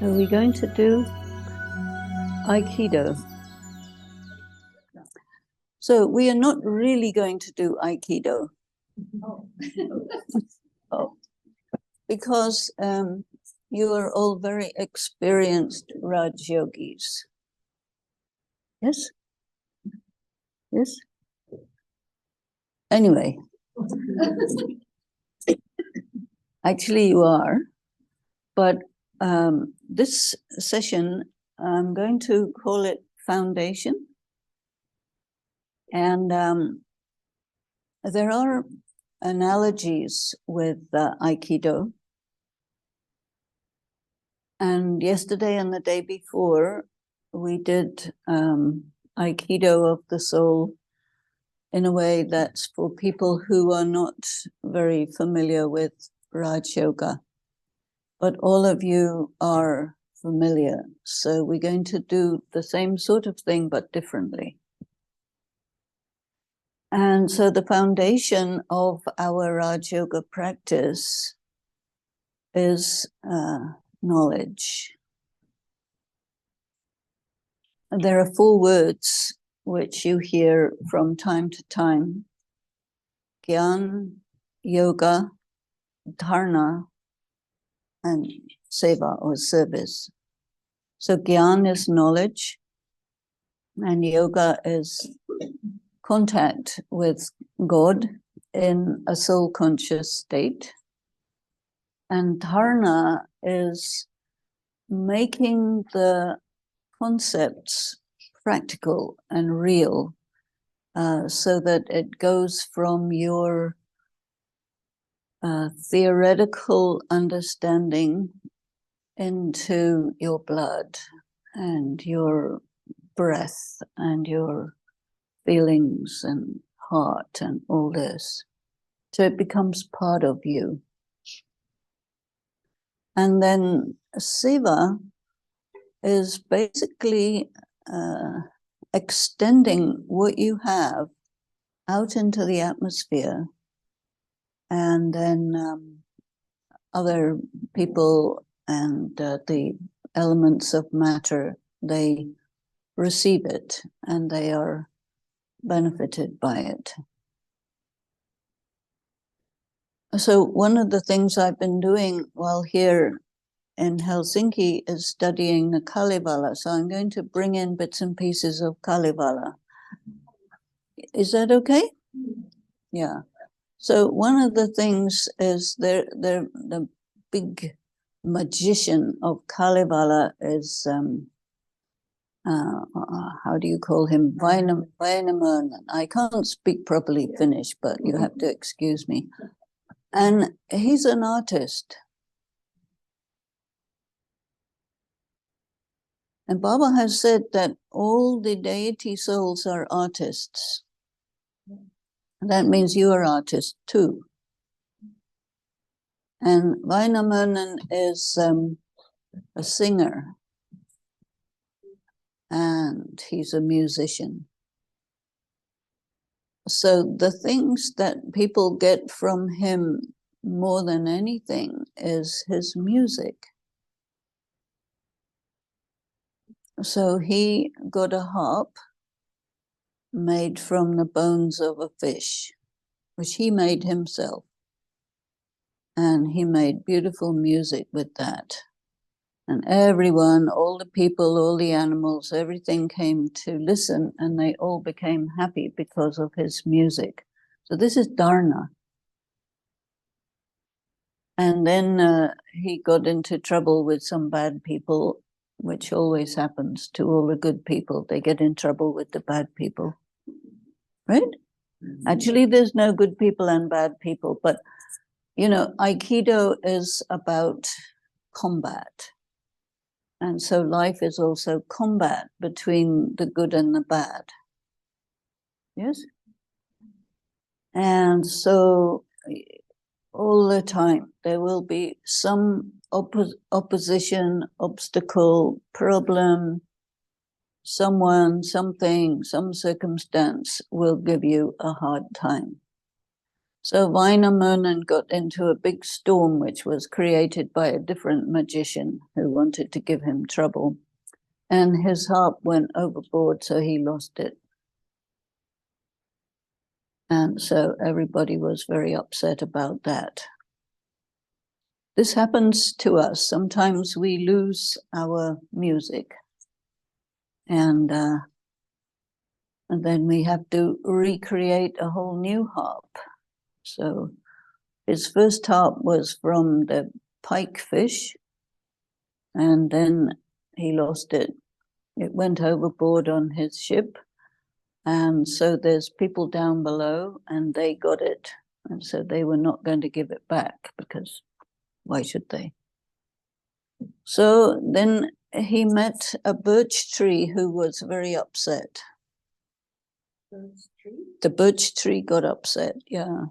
So we're going to do Aikido. So we are not really going to do Aikido. Oh. Because you are all very experienced Raj Yogis. Yes? Yes? Anyway. Actually you are. But this session, I'm going to call it Foundation. And there are analogies with Aikido. And yesterday and the day before, we did Aikido of the soul in a way that's for people who are not very familiar with Raj Yoga. But all of you are familiar. So we're going to do the same sort of thing, but differently. And so the foundation of our Raj Yoga practice is knowledge. There are 4 words which you hear from time to time: Gyan, Yoga, Dharana, and Seva or service. So Gyan is knowledge, and Yoga is contact with God in a soul conscious state. And Dharana is making the concepts practical and real, so that it goes from your theoretical understanding into your blood and your breath and your feelings and heart and all this. So it becomes part of you. And then Seva is basically extending what you have out into the atmosphere, and then other people and the elements of matter, they receive it and they are benefited by it. So one of the things I've been doing while here in Helsinki is studying the Kalevala. So I'm going to bring in bits and pieces of Kalevala. Is that okay? Yeah. So one of the things is the big magician of Kalevala is, how do you call him? Vainamoinen. I can't speak properly Finnish, but you have to excuse me. And he's an artist. And Baba has said that all the deity souls are artists. That means you are artist too. And Vainamoinen is a singer. And he's a musician. So the things that people get from him more than anything is his music. So he got a harp made from the bones of a fish, which he made himself. And he made beautiful music with that. And everyone, all the people, all the animals, everything came to listen, and they all became happy because of his music. So this is Dharana. And then he got into trouble with some bad people, which always happens to all the good people. They get in trouble with the bad people, right? Actually, there's no good people and bad people, but you know, Aikido is about combat. And so life is also combat between the good and the bad. Yes? And so all the time there will be some opposition, obstacle, problem, someone, something, some circumstance will give you a hard time. So Wainamoinen got into a big storm, which was created by a different magician who wanted to give him trouble. And his harp went overboard, so he lost it. And so everybody was very upset about that. This happens to us. Sometimes we lose our music. And then we have to recreate a whole new harp. So his first harp was from the pike fish, and then he lost it. It went overboard on his ship. And so there's people down below, and they got it. And so they were not going to give it back, because why should they? So then he met a birch tree who was very upset. The birch tree got upset, yeah.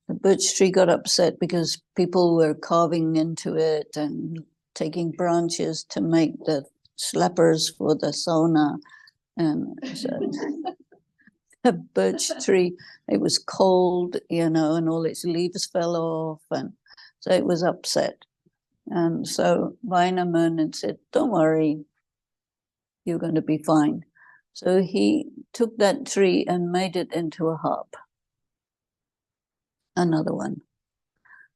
The birch tree got upset because people were carving into it and taking branches to make the slappers for the sauna. And so a birch tree, it was cold, and all its leaves fell off, and so it was upset. And so Wainamoinen said, don't worry, you're going to be fine. So he took that tree and made it into a harp, another one.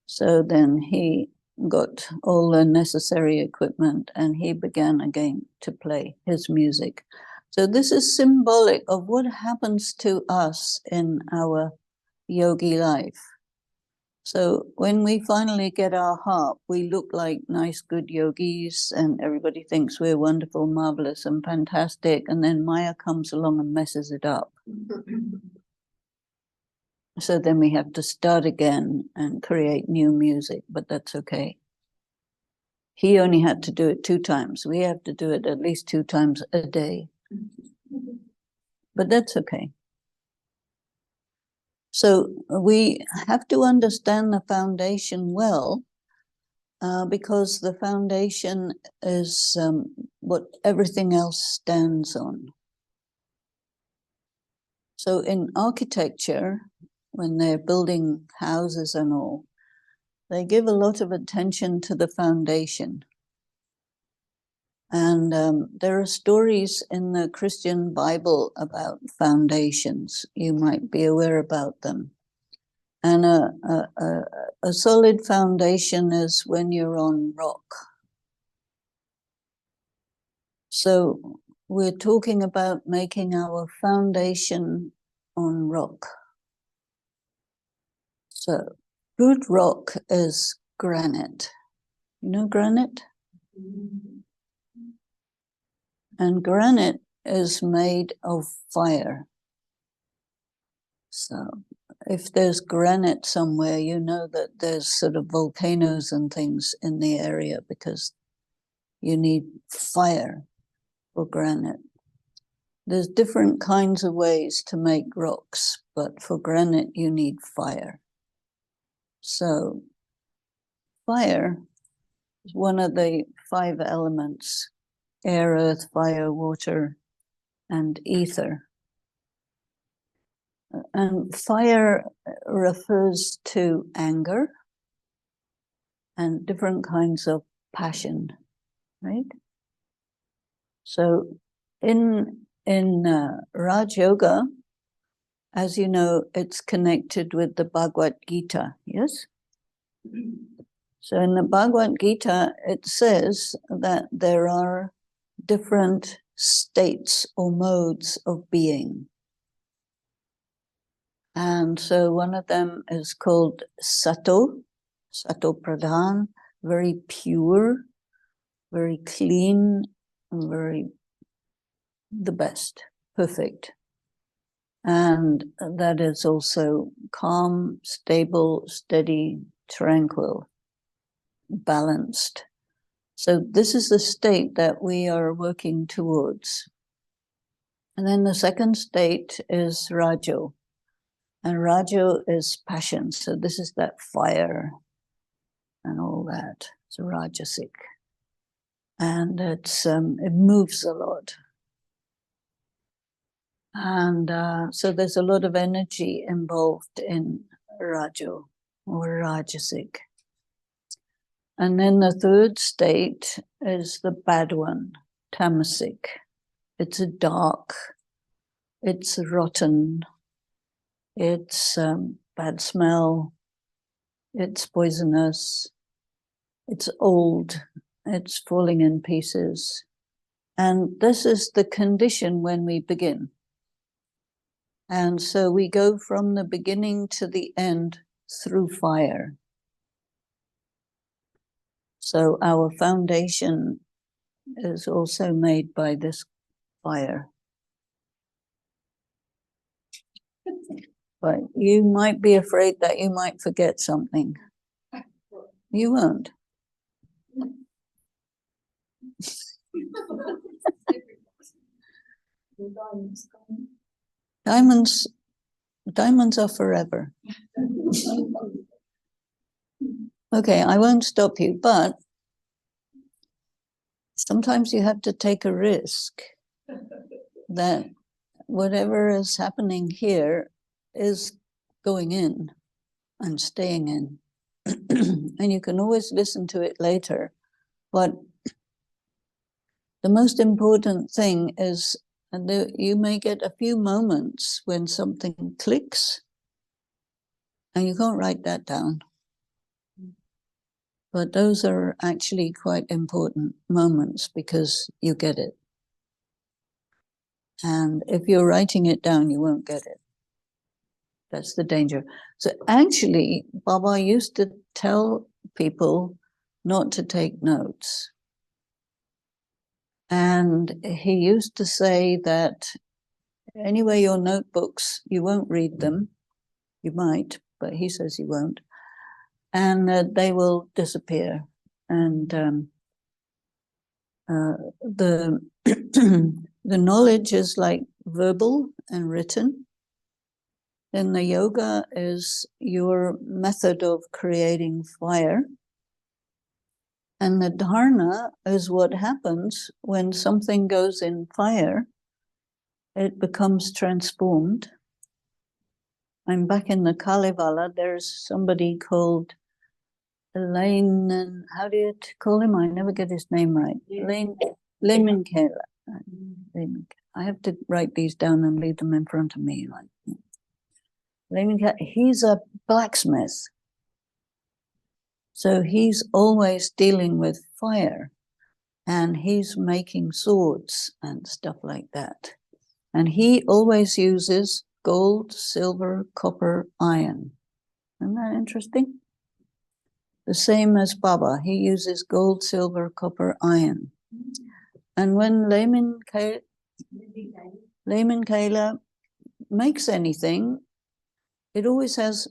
So then he got all the necessary equipment, and he began again to play his music. So this is symbolic of what happens to us in our yogi life. So when we finally get our harp, we look like nice, good yogis, and everybody thinks we're wonderful, marvelous, and fantastic. And then Maya comes along and messes it up. So then we have to start again and create new music, but that's okay. He only had to do it 2 times. We have to do it at least 2 times a day. But that's okay. So we have to understand the foundation well, because the foundation is what everything else stands on. So in architecture, when they're building houses and all, they give a lot of attention to the foundation. And there are stories in the Christian Bible about foundations. You might be aware about them. And a solid foundation is when you're on rock. So we're talking about making our foundation on rock. So good rock is granite. You know granite? And granite is made of fire. So if there's granite somewhere, you know that there's sort of volcanoes and things in the area, because you need fire for granite. There's different kinds of ways to make rocks, but for granite you need fire. So fire is one of the 5 elements: air, earth, fire, water, and ether. And fire refers to anger and different kinds of passion, right? So in Raj Yoga, as you know, it's connected with the Bhagavad Gita, yes? So in the Bhagavad Gita, it says that there are different states or modes of being. And so one of them is called Sato Pradhan, very pure, very clean, very the best, perfect. And that is also calm, stable, steady, tranquil, balanced. So this is the state that we are working towards. And then the second state is Rajo. And Rajo is passion. So this is that fire and all that. It's Rajasic. And it moves a lot. And so there's a lot of energy involved in Rajo or Rajasic. And then the third state is the bad one, Tamasic. It's a dark, it's rotten, it's bad smell, it's poisonous, it's old, it's falling in pieces. And this is the condition when we begin. And so we go from the beginning to the end through fire. So our foundation is also made by this fire. But you might be afraid that you might forget something. You won't. Diamonds are forever. Okay, I won't stop you, but sometimes you have to take a risk that whatever is happening here is going in and staying in. And you can always listen to it later. But the most important thing is you may get a few moments when something clicks, and you can't write that down. But those are actually quite important moments because you get it. And if you're writing it down, you won't get it. That's the danger. So actually, Baba used to tell people not to take notes. And he used to say that anyway, your notebooks, you won't read them. You might, but he says you won't. And they will disappear. And the the knowledge is like verbal and written. Then the yoga is your method of creating fire. And the dharana is what happens when something goes in fire. It becomes transformed. I'm back in the Kalevala. There's somebody called Elaine, how do you call him? I never get his name right. Layman Kela. I have to write these down and leave them in front of me. He's a blacksmith. So he's always dealing with fire, and he's making swords and stuff like that. And he always uses gold, silver, copper, iron. Isn't that interesting? The same as Baba, he uses gold, silver, copper, iron. And when Layman Kela makes anything, it always has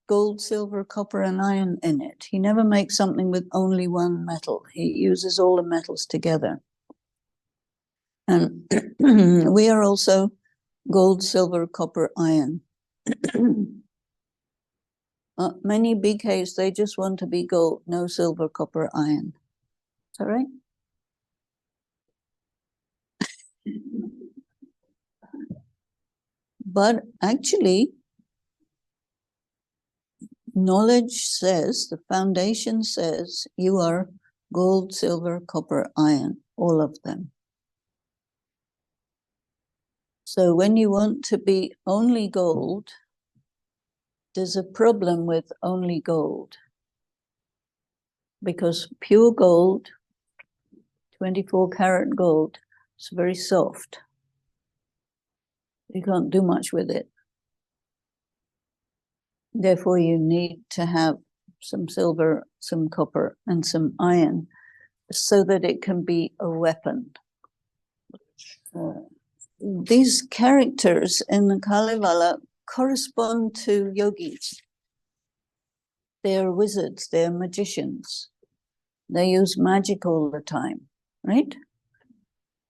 gold, silver, copper, and iron in it. He never makes something with only one metal. He uses all the metals together. And we are also gold, silver, copper, iron. Many BKs, they just want to be gold, no silver, copper, iron. Is that right? But actually, knowledge says, the foundation says, you are gold, silver, copper, iron, all of them. So when you want to be only gold, there's a problem with only gold. Because pure gold, 24 karat gold, is very soft. You can't do much with it. Therefore, you need to have some silver, some copper, and some iron so that it can be a weapon. These characters in the Kalevala correspond to yogis. They're wizards, they're magicians. They use magic all the time, right?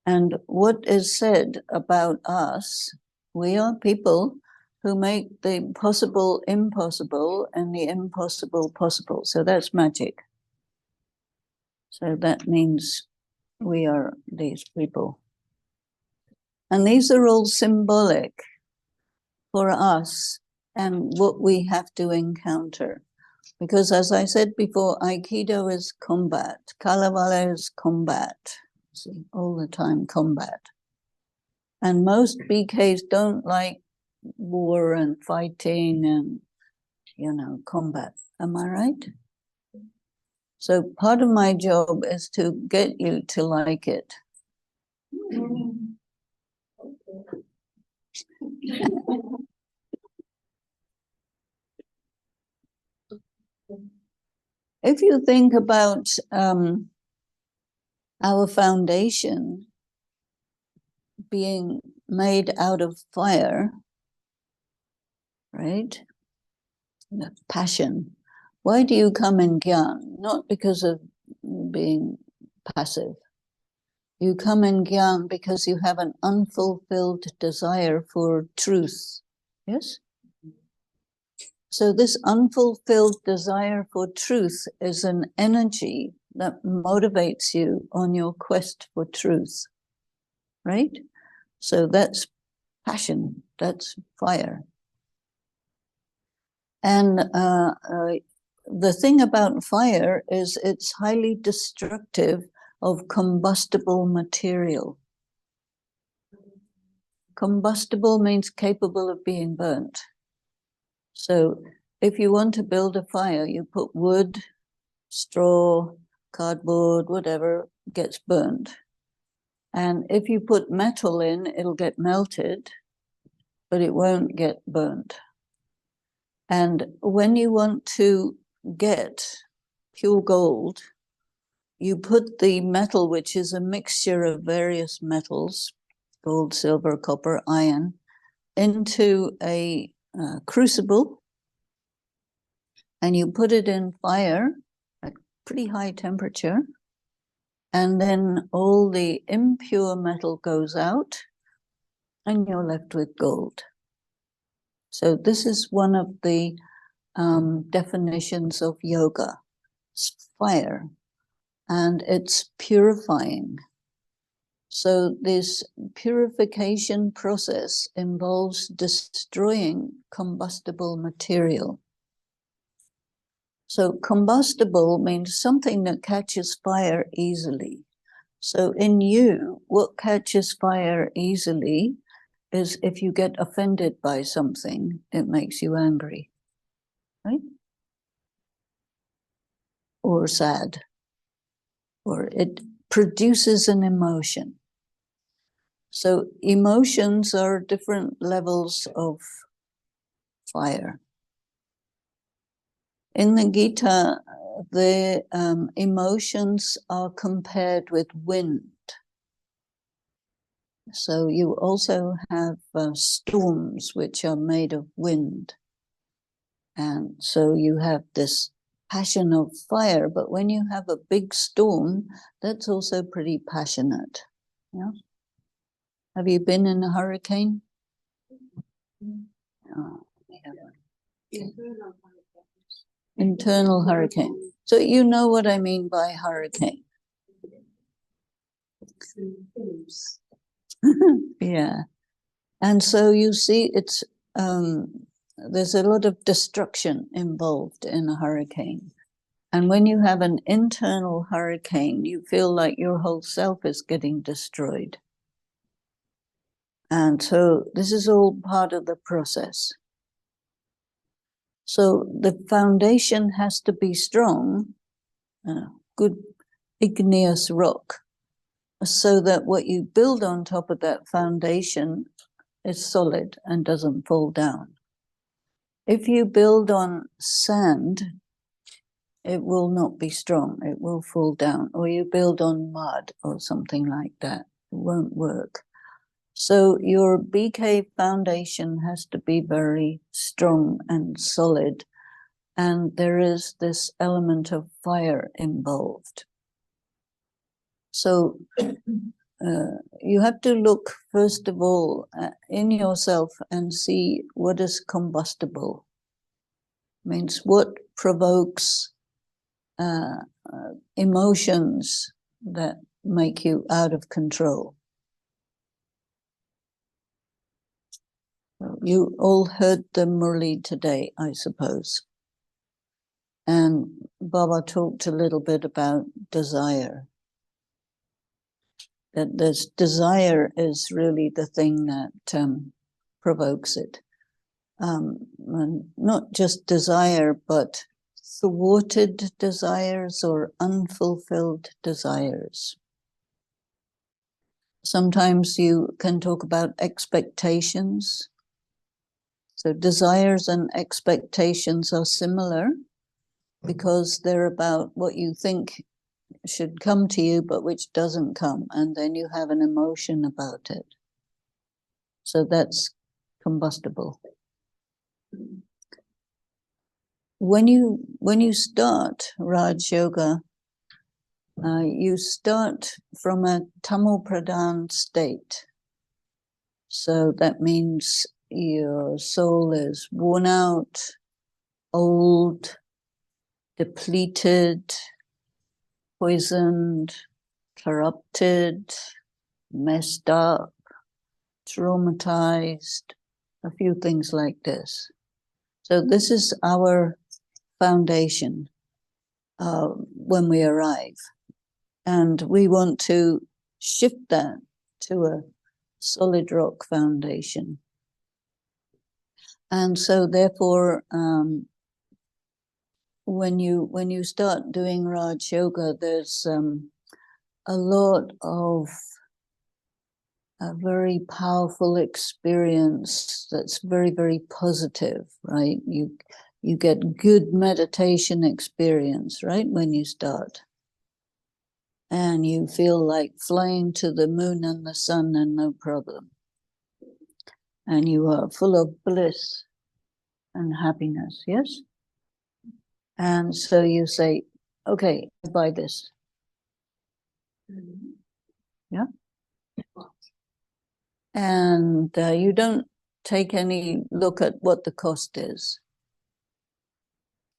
And what is said about us, we are people who make the possible impossible and the impossible possible. So that's magic. So that means we are these people. And these are all symbolic for us and what we have to encounter. Because as I said before, Aikido is combat, Kalevala is combat, see, all the time combat. And most BKs don't like war and fighting and, you know, combat. Am I right? So part of my job is to get you to like it. If you think about our foundation being made out of fire, right? The passion. Why do you come in Gyan? Not because of being passive. You come in Gyan because you have an unfulfilled desire for truth. Yes? So this unfulfilled desire for truth is an energy that motivates you on your quest for truth, right? So that's passion, that's fire. And the thing about fire is it's highly destructive of combustible material. Combustible means capable of being burnt. So if you want to build a fire, you put wood, straw, cardboard, whatever gets burnt. And if you put metal in, it'll get melted, but it won't get burnt. And when you want to get pure gold, you put the metal, which is a mixture of various metals, gold, silver, copper, iron, into a crucible, and you put it in fire at pretty high temperature, and then all the impure metal goes out, and you're left with gold. So this is one of the definitions of yoga. It's fire, and it's purifying. So this purification process involves destroying combustible material. So combustible means something that catches fire easily. So in you, what catches fire easily is if you get offended by something, it makes you angry, right? Or sad, or it produces an emotion. So emotions are different levels of fire. In the Gita, the emotions are compared with wind. So you also have storms which are made of wind. And so you have this passion of fire, but when you have a big storm, that's also pretty passionate. Yeah. Have you been in a hurricane? Oh, yeah. Internal hurricane. So you know what I mean by hurricane. Yeah. And so you see it's there's a lot of destruction involved in a hurricane. And when you have an internal hurricane, you feel like your whole self is getting destroyed. And so this is all part of the process. So the foundation has to be strong, good igneous rock, so that what you build on top of that foundation is solid and doesn't fall down. If you build on sand, it will not be strong, it will fall down. Or you build on mud or something like that, it won't work. So your BK foundation has to be very strong and solid, and there is this element of fire involved. So you have to look, first of all, in yourself and see what is combustible. Means what provokes emotions that make you out of control. So You all heard the Murli today, I suppose. And Baba talked a little bit about desire. That this desire is really the thing that provokes it. And not just desire, but thwarted desires or unfulfilled desires. Sometimes you can talk about expectations. So desires and expectations are similar because they're about what you think should come to you, but which doesn't come, and then you have an emotion about it. So that's combustible. When you start Raj Yoga, you start from a tamal pradhan state. So that means your soul is worn out, old, depleted, poisoned, corrupted, messed up, traumatized, a few things like this. So this is our foundation when we arrive. And we want to shift that to a solid rock foundation. And so therefore, when you start doing Raj Yoga, there's a lot of a very powerful experience that's very, very positive, right? You get good meditation experience, right, when you start. And you feel like flying to the moon and the sun and no problem. And you are full of bliss and happiness, yes? And so you say, okay, I buy this. Yeah? And you don't take any look at what the cost is.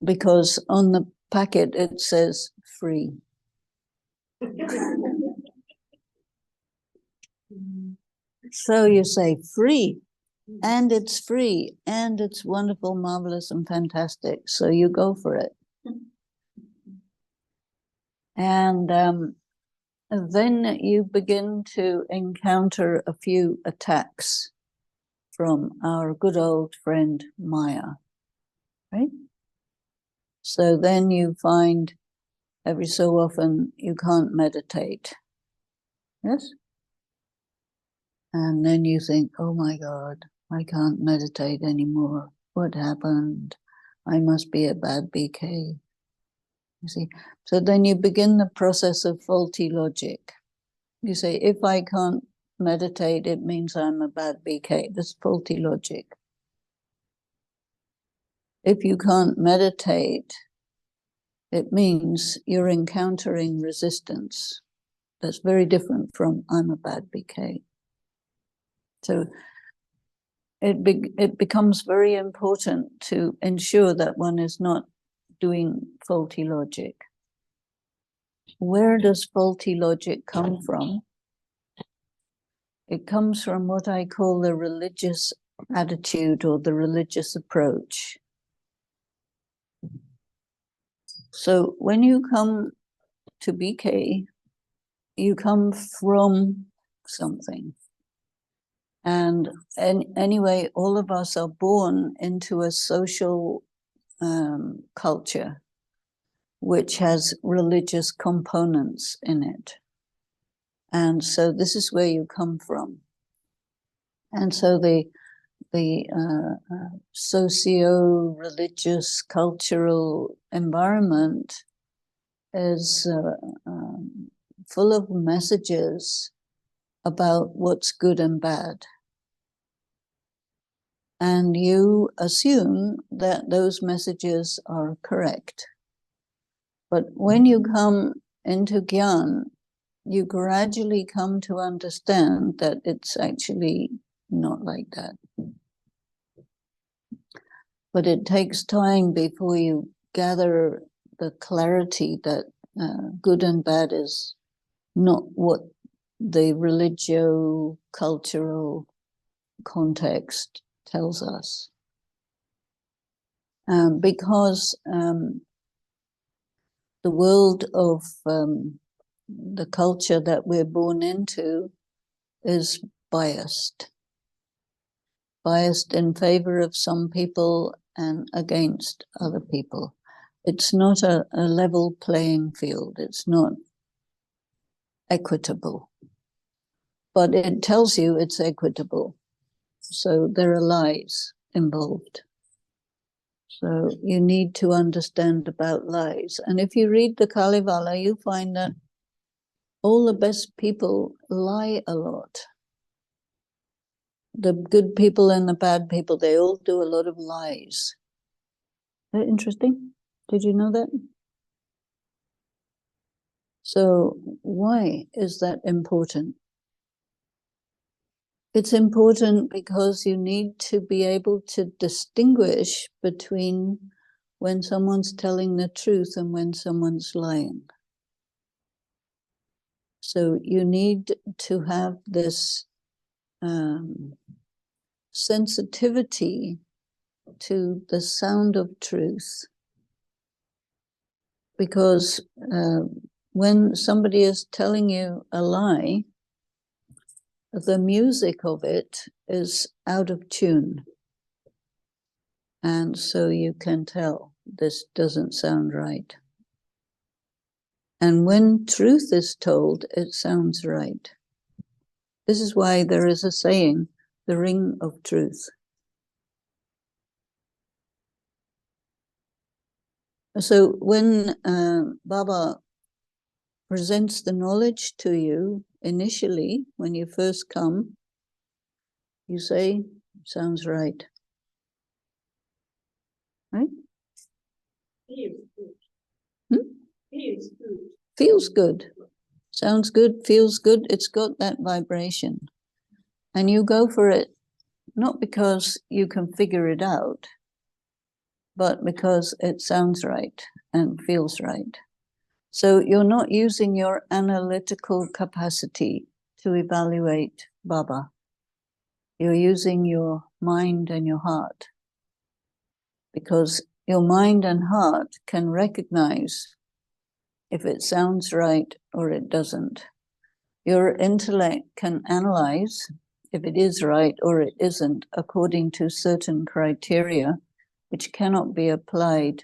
Because on the packet it says free. So you say free, and it's free, and it's wonderful, marvelous, and fantastic. So you go for it. And then you begin to encounter a few attacks from our good old friend Maya, right? So then you find every so often you can't meditate, yes? And then you think, oh my God, I can't meditate anymore. What happened? I must be a bad BK. You see, so then you begin the process of faulty logic. You say, if I can't meditate, it means I'm a bad BK. That's faulty logic. If you can't meditate, it means you're encountering resistance. That's very different from I'm a bad BK. So it becomes very important to ensure that one is not doing faulty logic. Where does faulty logic come from? It comes from what I call the religious attitude or the religious approach. So when you come to BK, you come from something. And anyway, all of us are born into a social culture which has religious components in it. And so this is where you come from. And so the socio-religious cultural environment is full of messages about what's good and bad. And you assume that those messages are correct. But when you come into Gyan, you gradually come to understand that it's actually not like that. But it takes time before you gather the clarity that good and bad is not what the religio-cultural context tells us. Because the world of the culture that we're born into is biased in favor of some people and against other people. It's not a level playing field. It's not equitable. But it tells you it's equitable. So there are lies involved. So you need to understand about lies. And if you read the Kalevala, you find that all the best people lie a lot. The good people and the bad people, they all do a lot of lies. Is that interesting? Did you know that? So why is that important? It's important because you need to be able to distinguish between when someone's telling the truth and when someone's lying. So you need to have this sensitivity to the sound of truth, because when somebody is telling you a lie, the music of it is out of tune. And so you can tell this doesn't sound right. And when truth is told, it sounds right. This is why there is a saying, the ring of truth. So when Baba presents the knowledge to you initially, when you first come, you say, sounds right. Right? Feels good. Feels good. Feels good. Sounds good, feels good. It's got that vibration. And you go for it, not because you can figure it out, but because it sounds right and feels right. So you're not using your analytical capacity to evaluate Baba. You're using your mind and your heart, because your mind and heart can recognize if it sounds right or it doesn't. Your intellect can analyze if it is right or it isn't according to certain criteria, which cannot be applied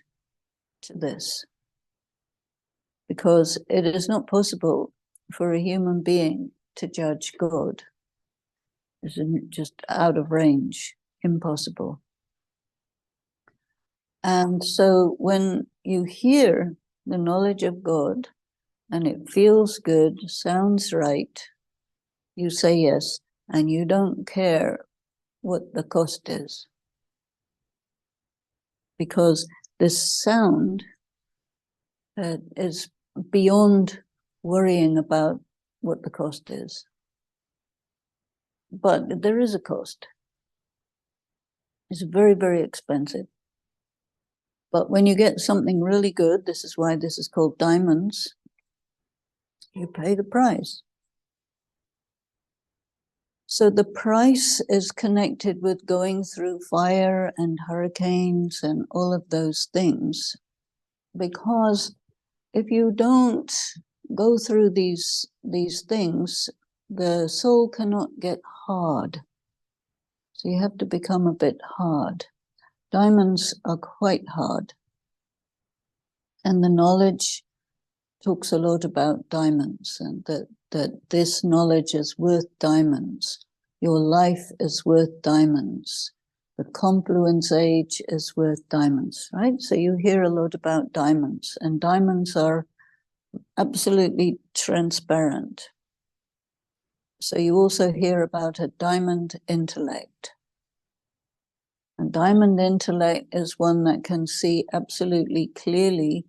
to this. Because it is not possible for a human being to judge God. It's just out of range, impossible. And so when you hear the knowledge of God and it feels good, sounds right, you say yes, and you don't care what the cost is. Because this sound is beyond worrying about what the cost is. But there is a cost. It's very, very expensive. But when you get something really good, this is why this is called diamonds, you pay the price. So the price is connected with going through fire and hurricanes and all of those things. Because if you don't go through these things, the soul cannot get hard. So you have to become a bit hard. Diamonds are quite hard. And the knowledge talks a lot about diamonds, and that this knowledge is worth diamonds. Your life is worth diamonds. The confluence age is worth diamonds, right? So you hear a lot about diamonds, and diamonds are absolutely transparent. So you also hear about a diamond intellect. A diamond intellect is one that can see absolutely clearly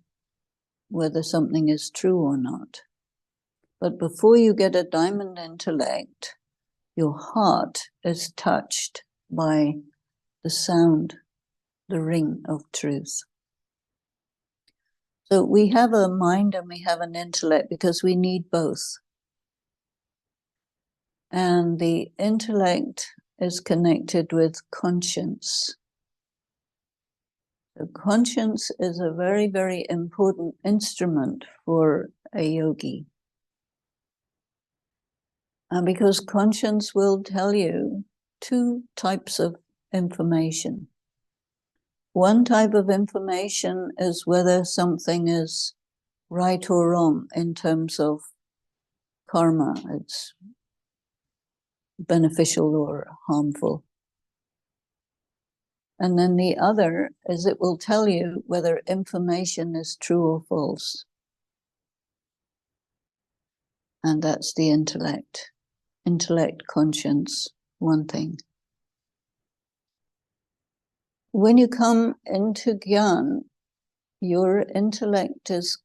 whether something is true or not. But before you get a diamond intellect, your heart is touched by the sound, the ring of truth. So we have a mind and we have an intellect because we need both. And the intellect is connected with conscience. So conscience is a very, very important instrument for a yogi. Because conscience will tell you two types of information. One type of information is whether something is right or wrong in terms of karma. It's beneficial or harmful. And then the other is it will tell you whether information is true or false. And that's the intellect. Intellect, conscience, one thing. When you come into Gyan, your intellect is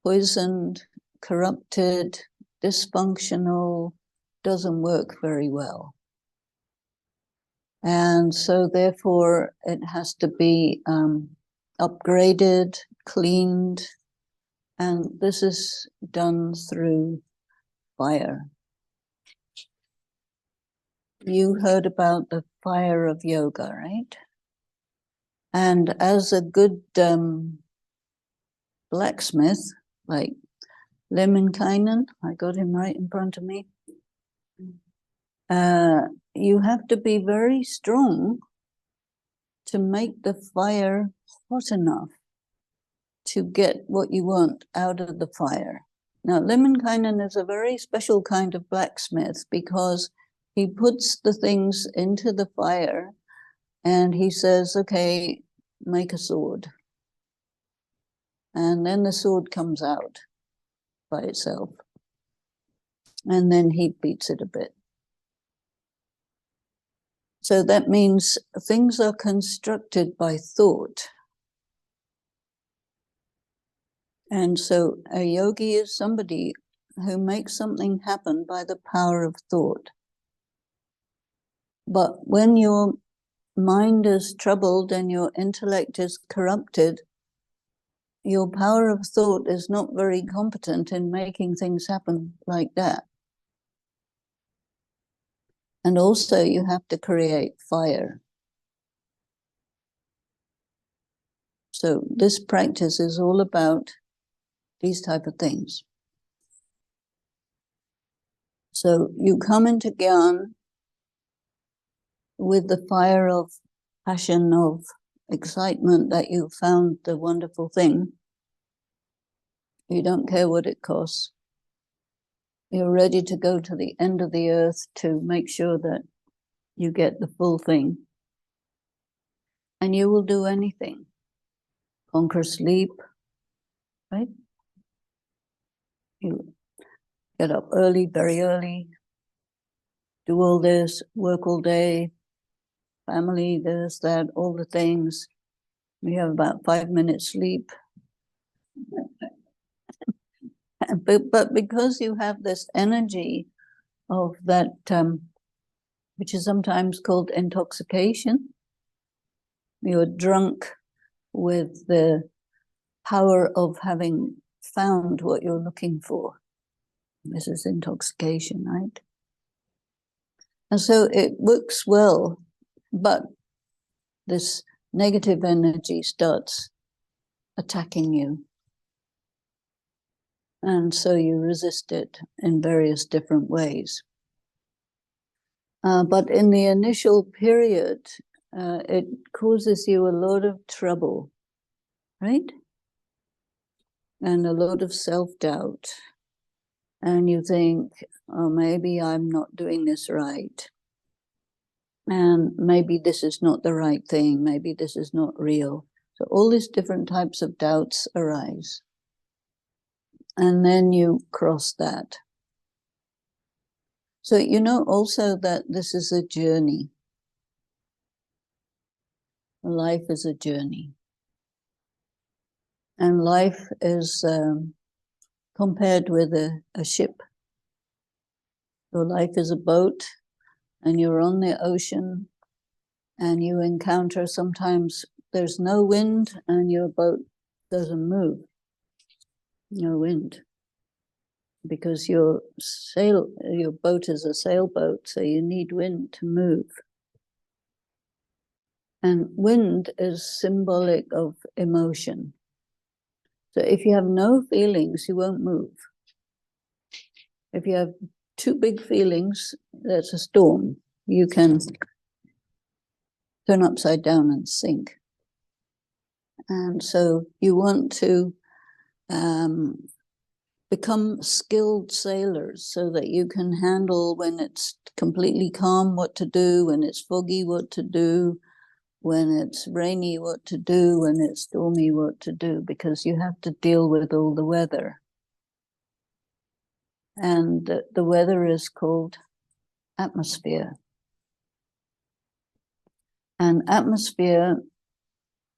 poisoned, corrupted, dysfunctional, doesn't work very well. And so therefore it has to be upgraded, cleaned, and this is done through fire. You heard about the fire of yoga, right? And as a good blacksmith, like Lemminkainen, I got him right in front of me, you have to be very strong to make the fire hot enough to get what you want out of the fire. Now, Lemminkainen is a very special kind of blacksmith because he puts the things into the fire and he says, okay, make a sword. And then the sword comes out by itself. And then he beats it a bit. So that means things are constructed by thought. And so a yogi is somebody who makes something happen by the power of thought. But when your mind is troubled and your intellect is corrupted, your power of thought is not very competent in making things happen like that. And also you have to create fire. So this practice is all about these type of things. So you come into Gyan with the fire of passion, of excitement that you found the wonderful thing. You don't care what it costs. You're ready to go to the end of the earth to make sure that you get the full thing. And you will do anything. Conquer sleep, right? You get up early, very early, do all this, work all day, family, this, that, all the things. We have about 5 minutes sleep. But because you have this energy of that, which is sometimes called intoxication, you're drunk with the power of having found what you're looking for. This is intoxication, right? And so it works well, but this negative energy starts attacking you. And so you resist it in various different ways. But in the initial period, it causes you a lot of trouble, right? And a lot of self-doubt. And you think, oh, maybe I'm not doing this right. And maybe this is not the right thing. Maybe this is not real. So all these different types of doubts arise. And then you cross that. So you know also that this is a journey. Life is a journey. And life is compared with a ship. Your life is a boat, and you're on the ocean, and you encounter sometimes there's no wind, and your boat doesn't move. No wind. because your boat is a sailboat, so you need wind to move. And wind is symbolic of emotion. So if you have no feelings, you won't move. If you have too big feelings, that's a storm. You can turn upside down and sink. And so you want to become skilled sailors so that you can handle when it's completely calm what to do, when it's foggy what to do, when it's rainy what to do, when it's stormy what to do, because you have to deal with all the weather. And the weather is called atmosphere. And atmosphere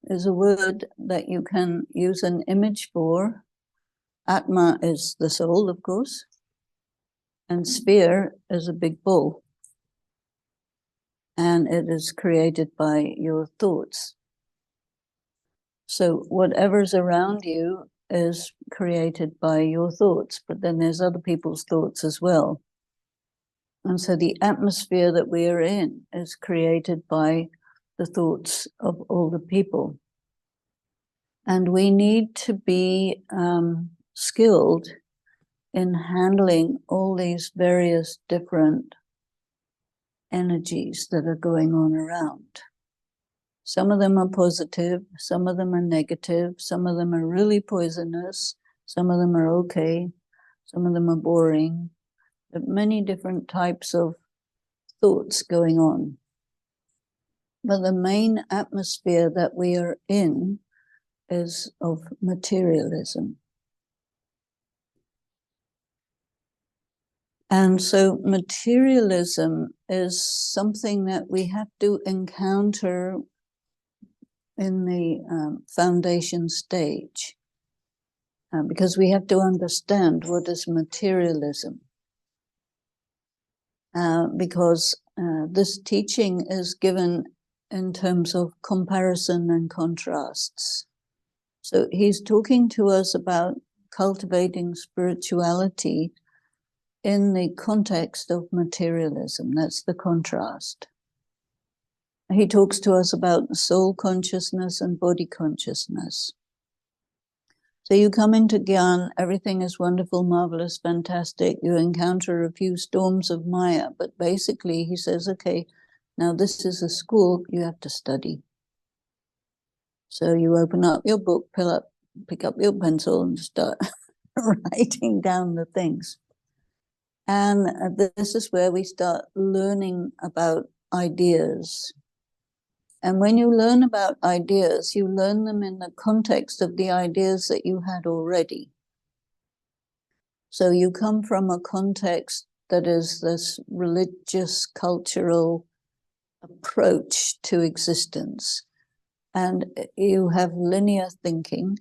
is a word that you can use an image for. Atma is the soul, of course, and sphere is a big ball. And it is created by your thoughts. So whatever's around you is created by your thoughts, but then there's other people's thoughts as well. And so the atmosphere that we are in is created by the thoughts of all the people. And we need to be skilled in handling all these various different energies that are going on around. Some of them are positive, some of them are negative, some of them are really poisonous, some of them are okay, some of them are boring. There are many different types of thoughts going on. But the main atmosphere that we are in is of materialism. And so materialism is something that we have to encounter in the foundation stage, because we have to understand what is materialism. Because this teaching is given in terms of comparison and contrasts. So he's talking to us about cultivating spirituality in the context of materialism. That's the contrast. He talks to us about soul consciousness and body consciousness. So you come into Gyan, everything is wonderful, marvelous, fantastic. You encounter a few storms of Maya, but basically he says, okay, now this is a school, you have to study. So you open up your book, pick up your pencil and start writing down the things. And this is where we start learning about ideas. And when you learn about ideas, you learn them in the context of the ideas that you had already. So you come from a context that is this religious, cultural approach to existence. And you have linear thinking.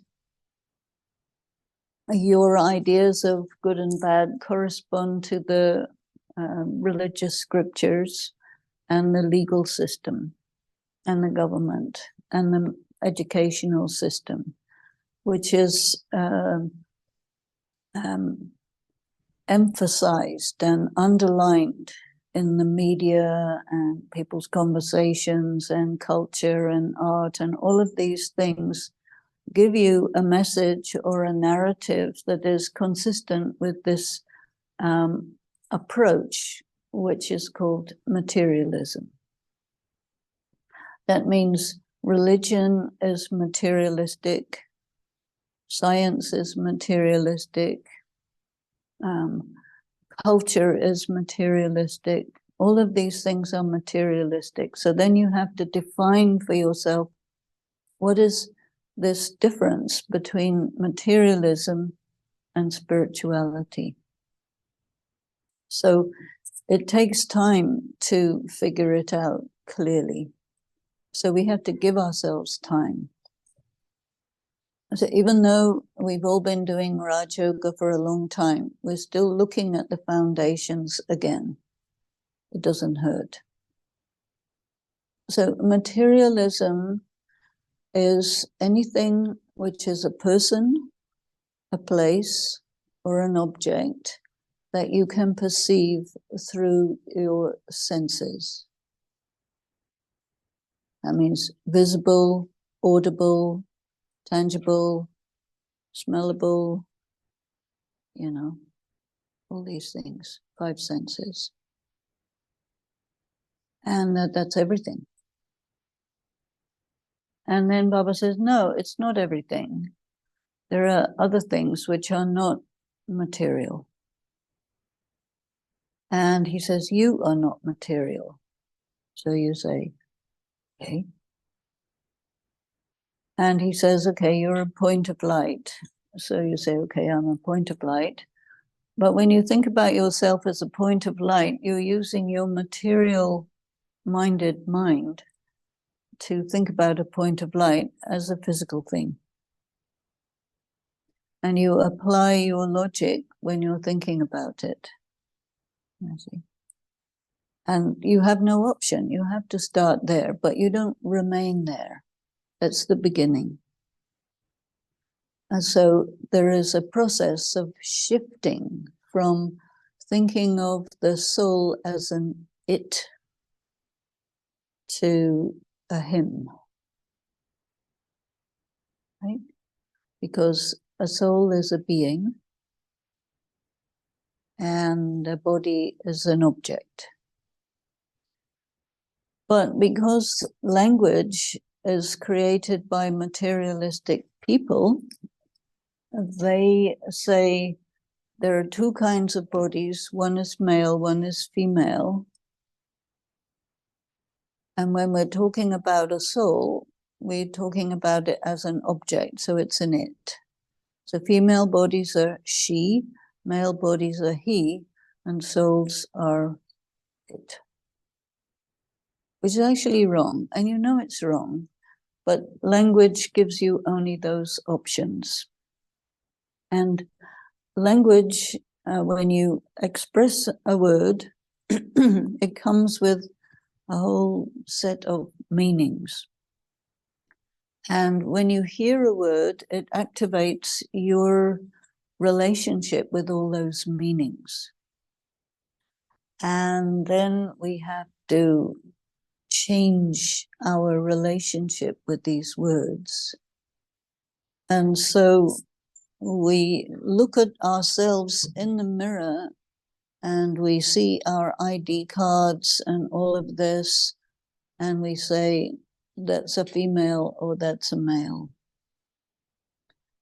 Your ideas of good and bad correspond to the religious scriptures and the legal system and the government and the educational system, which is emphasized and underlined in the media and people's conversations and culture and art, and all of these things give you a message or a narrative that is consistent with this approach, which is called materialism. That means religion is materialistic, science is materialistic, culture is materialistic. All of these things are materialistic. So then you have to define for yourself what is this difference between materialism and spirituality. So it takes time to figure it out clearly. So we have to give ourselves time. So even though we've all been doing Raj Yoga for a long time, we're still looking at the foundations again. It doesn't hurt. So materialism is anything which is a person, a place, or an object that you can perceive through your senses. That means visible, audible, tangible, smellable, all these things, 5 senses. And that's everything. And then Baba says, no, it's not everything. There are other things which are not material. And he says, you are not material. So you say, okay. And he says, okay, you're a point of light. So you say, okay, I'm a point of light. But when you think about yourself as a point of light, you're using your material-minded mind to think about a point of light as a physical thing. And you apply your logic when you're thinking about it. I see. And you have no option. You have to start there, but you don't remain there. That's the beginning. And so there is a process of shifting from thinking of the soul as an it to a him, right? Because a soul is a being and a body is an object. But because language is created by materialistic people, they say there are 2 kinds of bodies. One is male, one is female. And when we're talking about a soul, we're talking about it as an object, so it's an it. So female bodies are she, male bodies are he, and souls are it. Which is actually wrong, and you know it's wrong, but language gives you only those options. And language, when you express a word, it comes with a whole set of meanings. And when you hear a word, it activates your relationship with all those meanings. And then we have to change our relationship with these words. And so we look at ourselves in the mirror and we see our ID cards and all of this, and we say, that's a female or that's a male.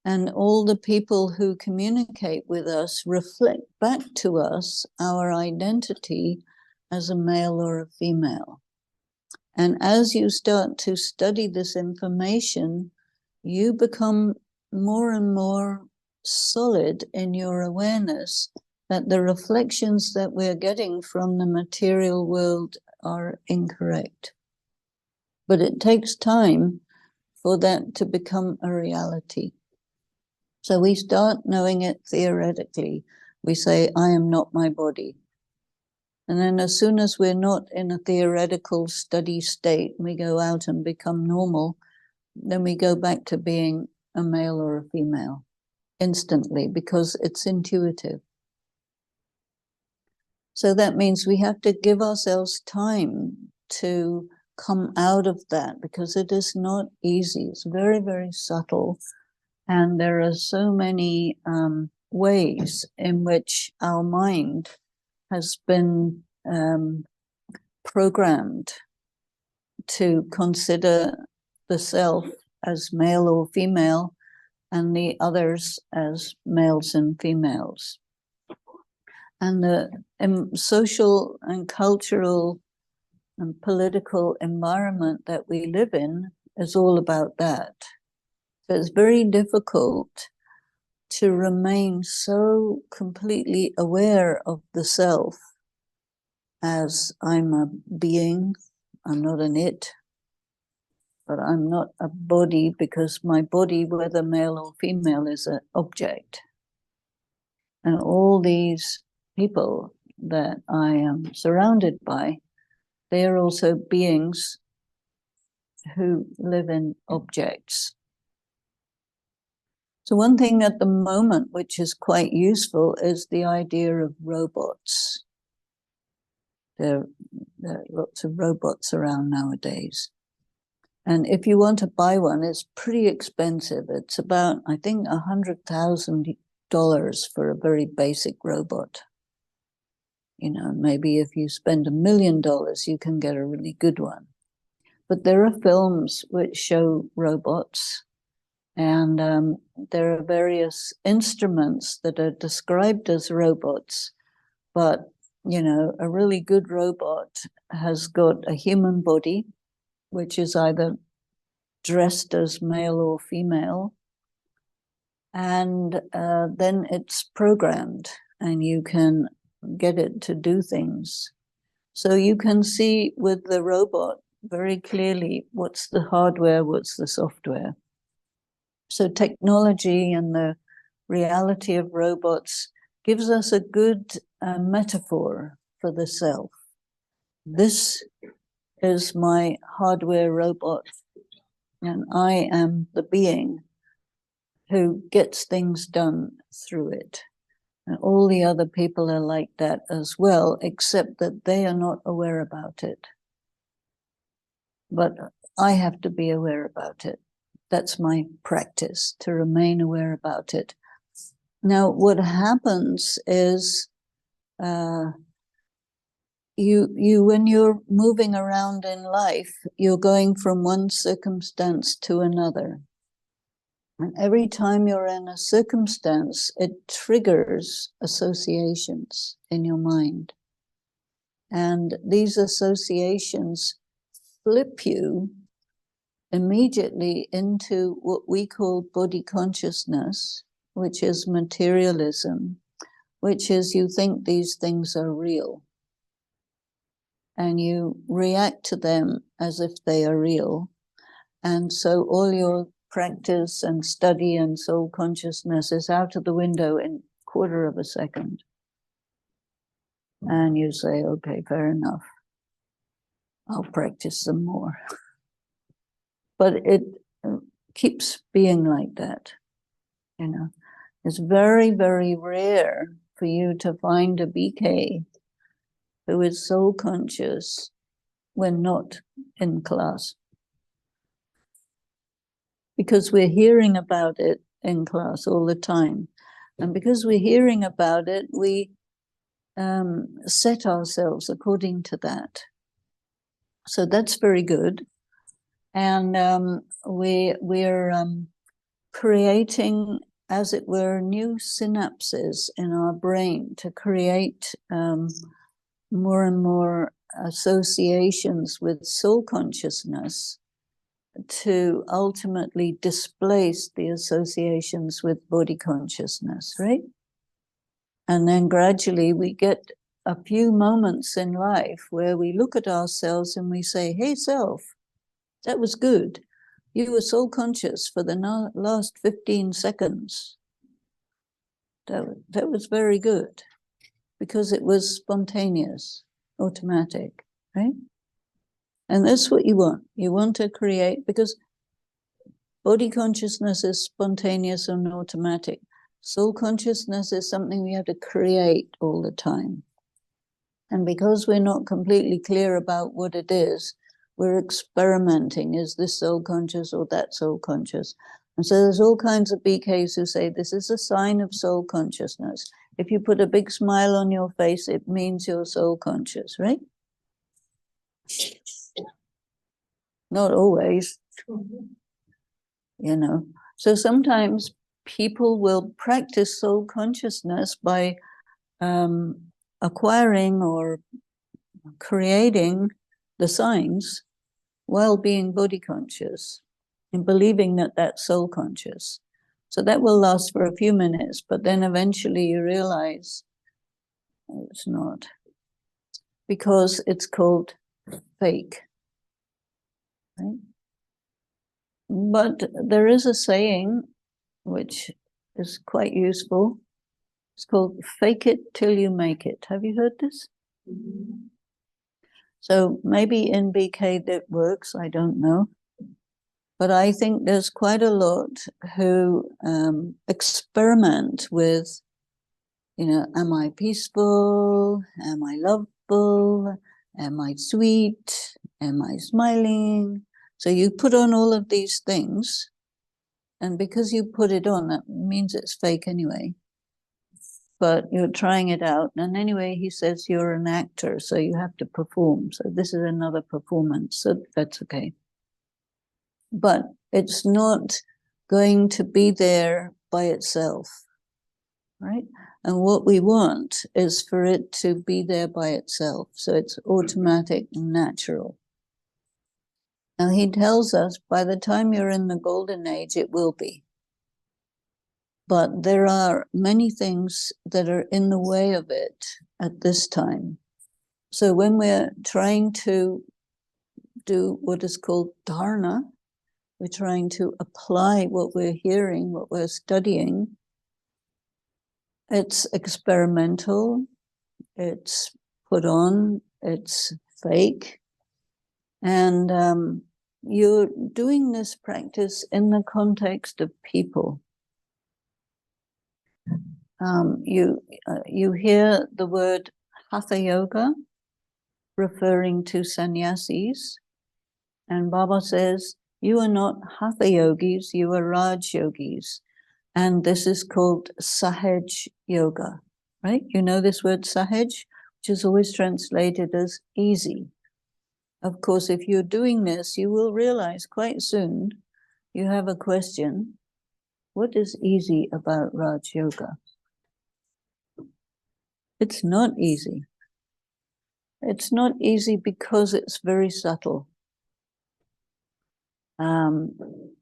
And all the people who communicate with us reflect back to us our identity as a male or a female. And as you start to study this information, you become more and more solid in your awareness that the reflections that we're getting from the material world are incorrect. But it takes time for that to become a reality. So we start knowing it theoretically. We say, I am not my body. And then as soon as we're not in a theoretical study state, we go out and become normal, then we go back to being a male or a female instantly, because it's intuitive. So that means we have to give ourselves time to come out of that, because it is not easy. It's very, very subtle. And there are so many ways in which our mind has been programmed to consider the self as male or female and the others as males and females. And the social and cultural and political environment that we live in is all about that. So it's very difficult to remain so completely aware of the self as I'm a being, I'm not an it, but I'm not a body, because my body, whether male or female, is an object. And all these people that I am surrounded by, they are also beings who live in objects. So one thing at the moment which is quite useful is the idea of robots. There are lots of robots around nowadays. And if you want to buy one, it's pretty expensive. It's about, I think, $100,000 for a very basic robot. You know, maybe if you spend $1 million, you can get a really good one. But there are films which show robots, and there are various instruments that are described as robots. But, you know, a really good robot has got a human body, which is either dressed as male or female, and then it's programmed, and you can get it to do things. So you can see with the robot very clearly what's the hardware, what's the software. So technology and the reality of robots gives us a good metaphor for the self. This is my hardware robot, and I am the being who gets things done through it. And all the other people are like that as well, except that they are not aware about it. But I have to be aware about it. That's my practice, to remain aware about it. Now, what happens is you when you're moving around in life, you're going from one circumstance to another. And every time you're in a circumstance, it triggers associations in your mind. And these associations flip you immediately into what we call body consciousness, which is materialism, which is you think these things are real. And you react to them as if they are real. And so all your practice and study and soul consciousness is out of the window in a quarter of a second. And you say, okay, fair enough. I'll practice some more. But it keeps being like that, you know. It's very, very rare for you to find a BK who is soul conscious when not in class. Because we're hearing about it in class all the time. And because we're hearing about it, we set ourselves according to that. So that's very good. And we're creating, as it were, new synapses in our brain to create more and more associations with soul consciousness, to ultimately displace the associations with body consciousness, right? And then gradually we get a few moments in life where we look at ourselves and we say, hey, self, that was good. You were soul conscious for the last 15 seconds. That was very good, because it was spontaneous, automatic, right? And that's what you want. You want to create, because body consciousness is spontaneous and automatic. Soul consciousness is something we have to create all the time. And because we're not completely clear about what it is, we're experimenting. Is this soul conscious or that soul conscious? And so there's all kinds of BKs who say this is a sign of soul consciousness. If you put a big smile on your face, it means you're soul conscious, right? Not always, you know. So sometimes people will practice soul consciousness by acquiring or creating the signs while being body conscious and believing that that's soul conscious. So that will last for a few minutes, but then eventually you realize it's not, because it's called fake. Right? But there is a saying which is quite useful. It's called fake it till you make it. Have you heard this? Mm-hmm. So maybe in BK that works, I don't know. But I think there's quite a lot who experiment with, am I peaceful? Am I lovable? Am I sweet? Am I smiling? So you put on all of these things, and because you put it on, that means it's fake anyway. But you're trying it out. And anyway, he says you're an actor, so you have to perform. So this is another performance, so that's okay. But it's not going to be there by itself, right? And what we want is for it to be there by itself. So it's automatic and natural. Now he tells us by the time you're in the golden age, it will be. But there are many things that are in the way of it at this time. So when we're trying to do what is called dharana, we're trying to apply what we're hearing, what we're studying. It's experimental, it's put on, it's fake. And you're doing this practice in the context of people. You hear the word hatha yoga referring to sannyasis, and Baba says, you are not hatha yogis, you are Raj yogis. And this is called sahaj yoga, right? You know this word sahaj, which is always translated as easy. Of course, if you're doing this, you will realize quite soon you have a question. What is easy about Raj Yoga? It's not easy. It's not easy because it's very subtle.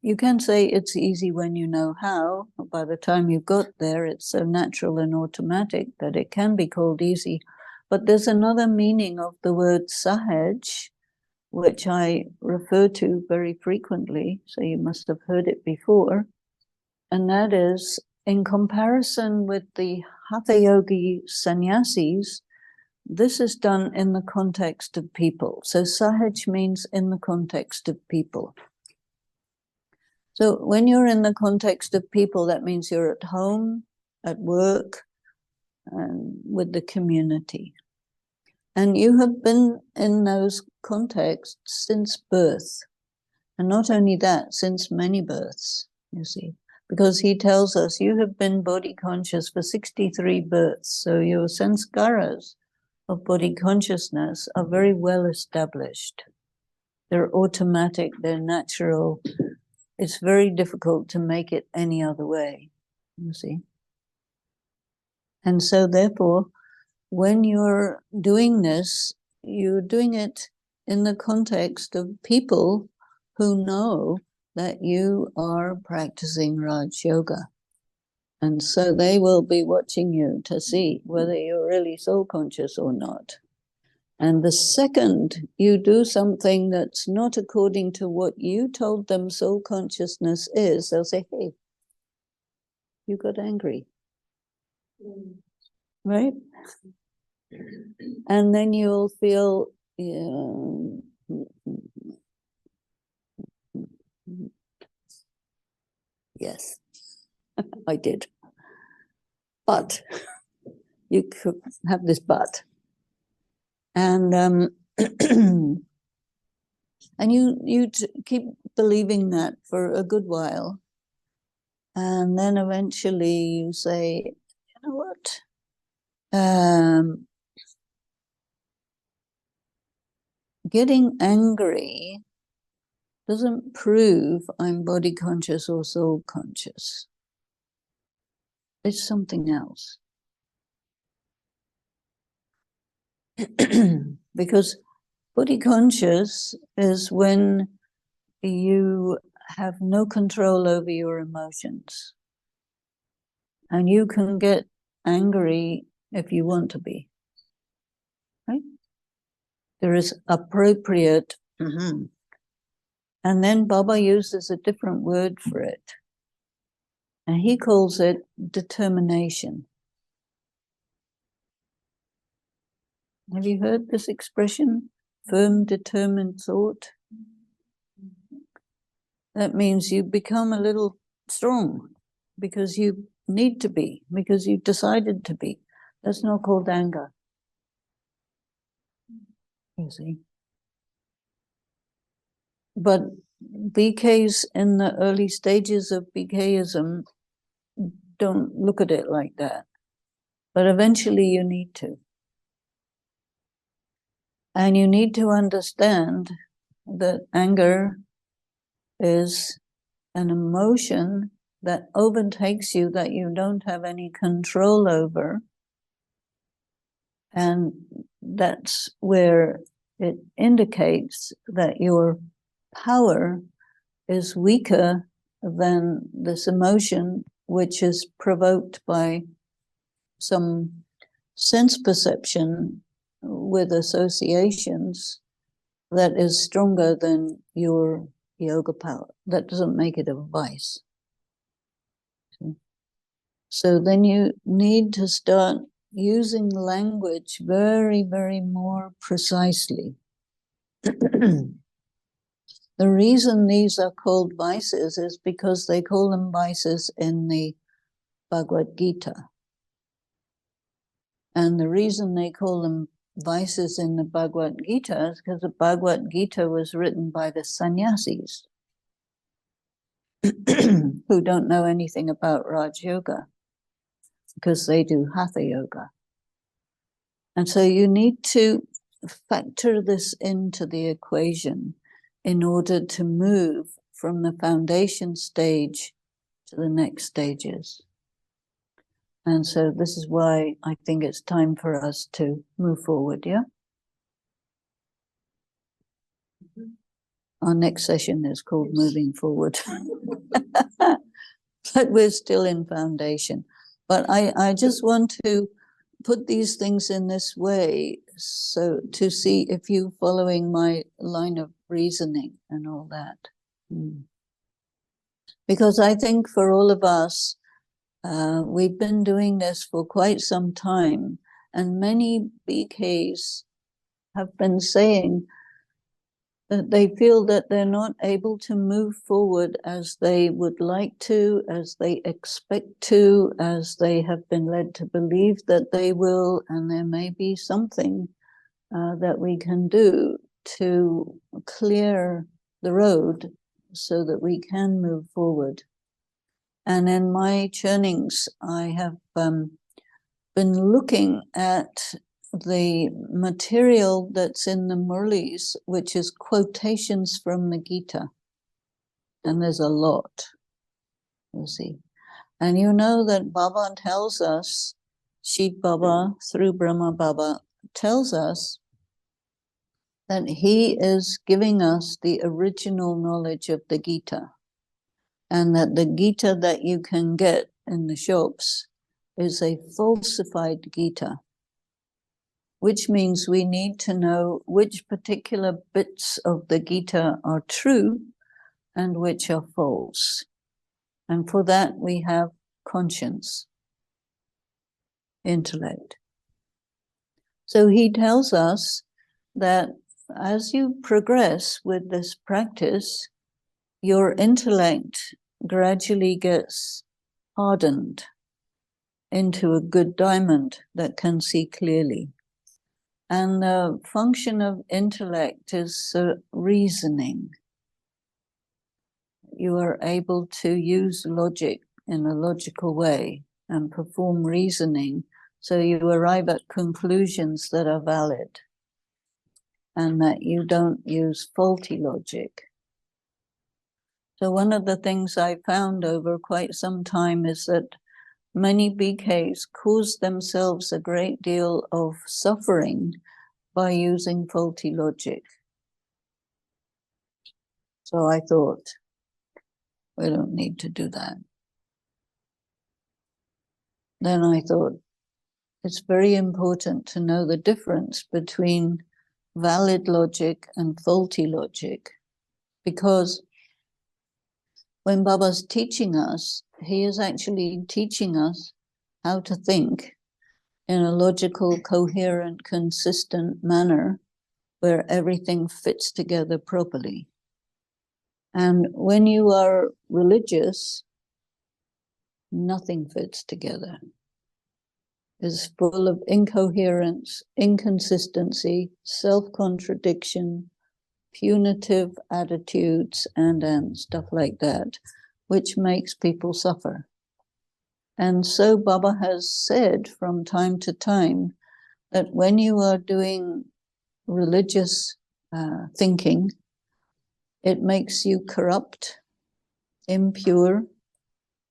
You can say it's easy when you know how. By the time you got there, it's so natural and automatic that it can be called easy. But there's another meaning of the word sahaj, which I refer to very frequently, so you must have heard it before. And that is, in comparison with the hatha yogi sannyasis, this is done in the context of people. So sahaj means in the context of people. So when you're in the context of people, that means you're at home, at work, and with the community. And you have been in those contexts since birth. And not only that, since many births, you see. Because he tells us you have been body conscious for 63 births. So your sanskaras of body consciousness are very well established. They're automatic, they're natural. It's very difficult to make it any other way, you see. And so therefore, when you're doing this, you're doing it in the context of people who know that you are practicing Raj Yoga. And so they will be watching you to see whether you're really soul conscious or not. And the second you do something that's not according to what you told them soul consciousness is, they'll say, hey, you got angry. Right? And then you'll feel, yes, I did. But you could have this but. And and you keep believing that for a good while. And then eventually you say, you know what? Getting angry doesn't prove I'm body conscious or soul conscious. It's something else. Because body conscious is when you have no control over your emotions. And you can get angry if you want to be. Right? There is appropriate. And then Baba uses a different word for it. And he calls it determination. Have you heard this expression? Firm, determined thought. that means you become a little strong because you need to be, because you decided to be. That's not called anger. You see. But BKs in the early stages of BKism don't look at it like that. But eventually you need to. And you need to understand that anger is an emotion that overtakes you that you don't have any control over. And that's where it indicates that your power is weaker than this emotion, which is provoked by some sense perception with associations that is stronger than your yoga power. That doesn't make it a vice. So then you need to start using language very, very more precisely. The reason these are called vices is because they call them vices in the Bhagavad Gita. And the reason they call them vices in the Bhagavad Gita is because the Bhagavad Gita was written by the sannyasis who don't know anything about Raj Yoga because they do Hatha Yoga. And so you need to factor this into the equation in order to move from the foundation stage to the next stages. And so this is why I think it's time for us to move forward, yeah? Our next session is called Moving Forward. But we're still in foundation. But I just want to put these things in this way so to see if you're following my line of reasoning and all that. Because I think for all of us, we've been doing this for quite some time, and many BKs have been saying that they feel that they're not able to move forward as they would like to, as they expect to, as they have been led to believe that they will, and there may be something that we can do to clear the road so that we can move forward. And in my churnings, I have been looking at the material that's in the Murlis, which is quotations from the Gita. And there's a lot, you see. And you know that Baba tells us, Shiv Baba through Brahma Baba tells us that he is giving us the original knowledge of the Gita. And that the Gita that you can get in the shops is a falsified Gita, which means we need to know which particular bits of the Gita are true and which are false. And for that we have conscience, intellect. So he tells us that as you progress with this practice, your intellect gradually gets hardened into a good diamond that can see clearly. And the function of intellect is reasoning. You are able to use logic in a logical way and perform reasoning, so you arrive at conclusions that are valid and that you don't use faulty logic. So one of the things I found over quite some time is that many BKs cause themselves a great deal of suffering by using faulty logic. So I thought, we don't need to do that. Then I thought, it's very important to know the difference between valid logic and faulty logic, because when Baba's teaching us, he is actually teaching us how to think in a logical, coherent, consistent manner where everything fits together properly. And when you are religious, nothing fits together. It's full of incoherence, inconsistency, self-contradiction, punitive attitudes, and stuff like that, which makes people suffer. And so Baba has said from time to time that when you are doing religious thinking, it makes you corrupt, impure,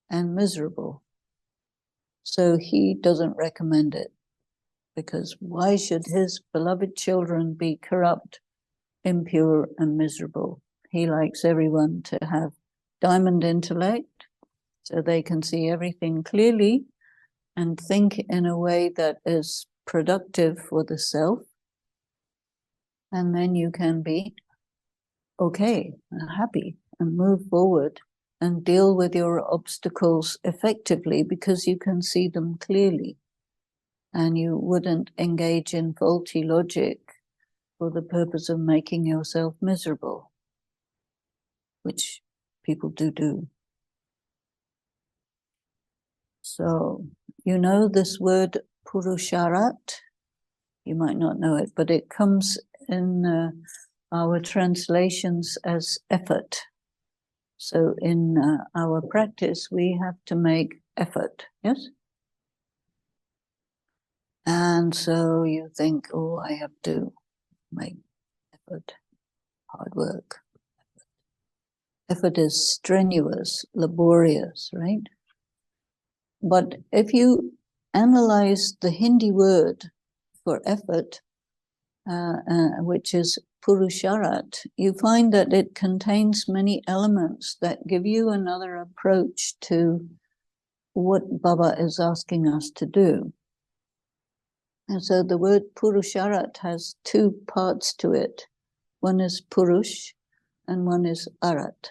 and miserable. So he doesn't recommend it, because why should his beloved children be corrupt, impure, and miserable? He likes everyone to have diamond intellect, so they can see everything clearly and think in a way that is productive for the self. And then you can be okay and happy and move forward and deal with your obstacles effectively, because you can see them clearly. And you wouldn't engage in faulty logic for the purpose of making yourself miserable, which people do. So, you know this word purusharat? You might not know it, but it comes in our translations as effort. So in our practice, we have to make effort, yes? And so you think, oh, I have to make effort, hard work. Effort is strenuous, laborious, right? But if you analyze the Hindi word for effort, which is purusharat, you find that it contains many elements that give you another approach to what Baba is asking us to do. And so the word purusharat has two parts to it. One is purush and one is arat.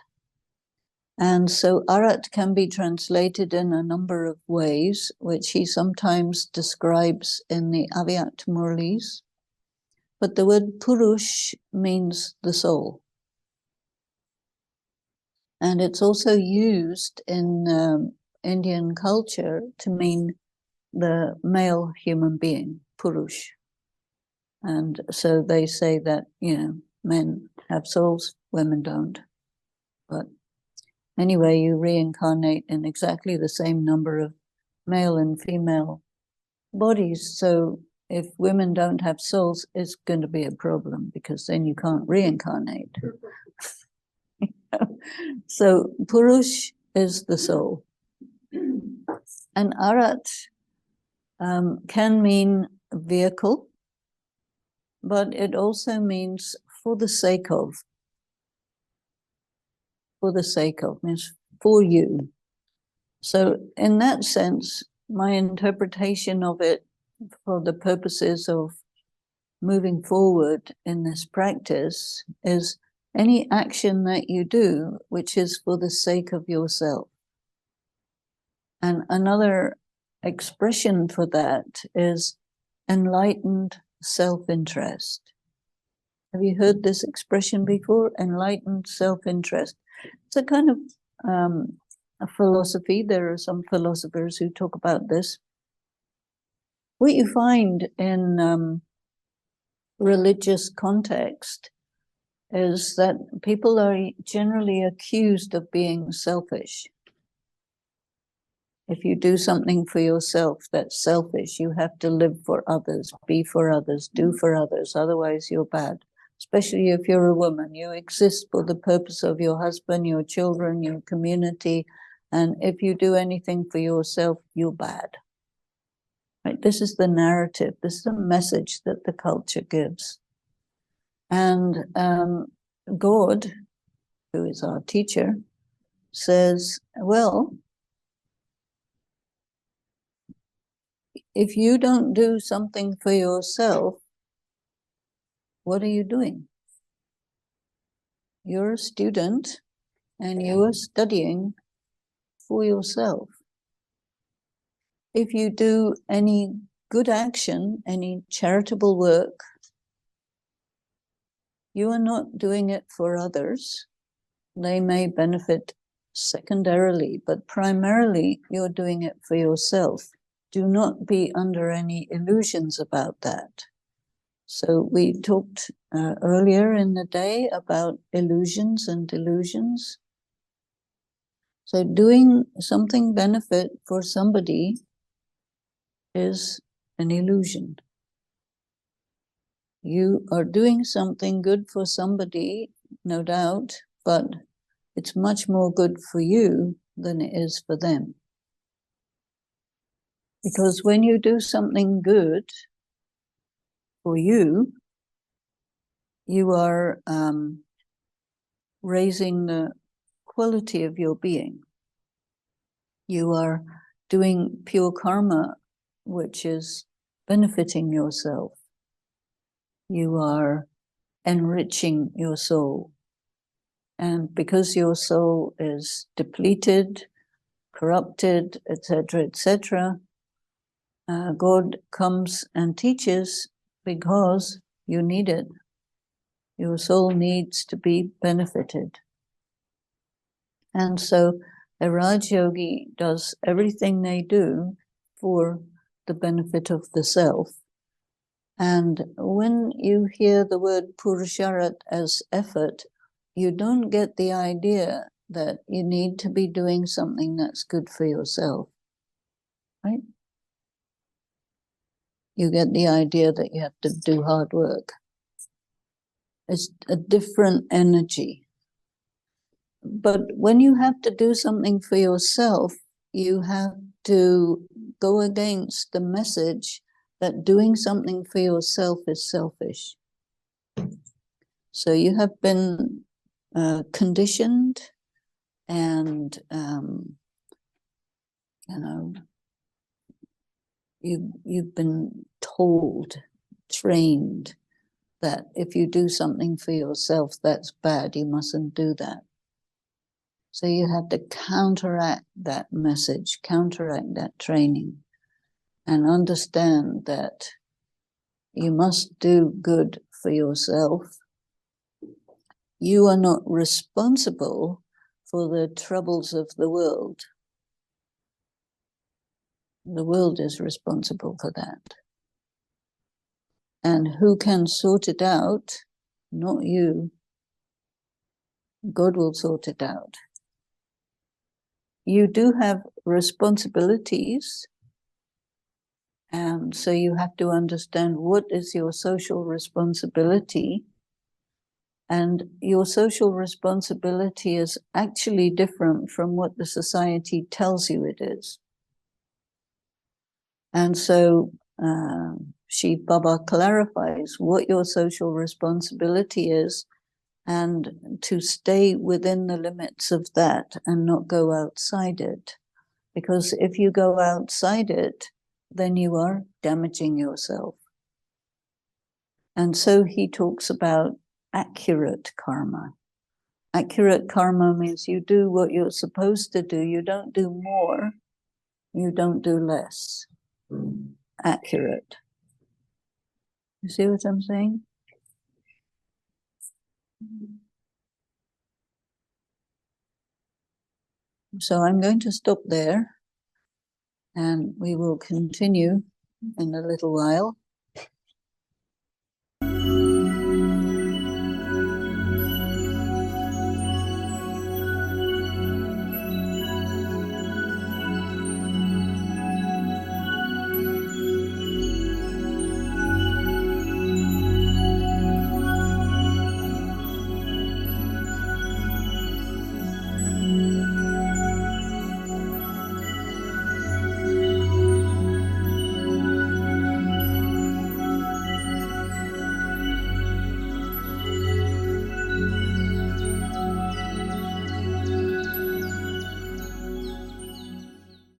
And so arat can be translated in a number of ways, which he sometimes describes in the Avyakt Murlis. But the word purush means the soul. And it's also used in Indian culture to mean the male human being, purush. And so they say that, men have souls, women don't. But anyway, you reincarnate in exactly the same number of male and female bodies. So if women don't have souls, it's going to be a problem, because then you can't reincarnate. So Purush is the soul. And Arat can mean vehicle, but it also means for the sake of. For the sake of means for you. So in that sense, my interpretation of it for the purposes of moving forward in this practice is any action that you do which is for the sake of yourself. And another expression for that is enlightened self-interest. Have you heard this expression before? Enlightened self-interest. It's a kind of a philosophy. There are some philosophers who talk about this. What you find in religious context is that people are generally accused of being selfish. If you do something for yourself, that's selfish. You have to live for others, be for others, do for others, otherwise you're bad. Especially if you're a woman, you exist for the purpose of your husband, your children, your community, and if you do anything for yourself, you're bad. Right? This is the narrative, this is the message that the culture gives. And God, who is our teacher, says, well, if you don't do something for yourself, what are you doing? You're a student and you are studying for yourself. If you do any good action, any charitable work, you are not doing it for others. They may benefit secondarily, but primarily you're doing it for yourself. Do not be under any illusions about that. So we talked earlier in the day about illusions and delusions. So doing something benefit for somebody is an illusion. You are doing something good for somebody, no doubt, but it's much more good for you than it is for them. Because when you do something good for you, you are raising the quality of your being. You are doing pure karma, which is benefiting yourself. You are enriching your soul. And because your soul is depleted, corrupted, etc., God comes and teaches because you need it. Your soul needs to be benefited. And so a Raj Yogi does everything they do for the benefit of the self. And when you hear the word Purusharat as effort, you don't get the idea that you need to be doing something that's good for yourself, right? You get the idea that you have to do hard work. It's a different energy. But when you have to do something for yourself, you have to go against the message that doing something for yourself is selfish. So you have been conditioned and, you've been told, trained that if you do something for yourself, that's bad, you mustn't do that. So you have to counteract that message, counteract that training, and understand that you must do good for yourself. You are not responsible for the troubles of the world. The world is responsible for that. And who can sort it out? Not you. God will sort it out. You do have responsibilities, and so you have to understand what is your social responsibility. And your social responsibility is actually different from what the society tells you it is. And so Shiv Baba clarifies what your social responsibility is, and to stay within the limits of that and not go outside it. Because if you go outside it, then you are damaging yourself. And so he talks about accurate karma. Accurate karma means you do what you're supposed to do. You don't do more, you don't do less. Accurate. You see what I'm saying? So I'm going to stop there, and we will continue in a little while.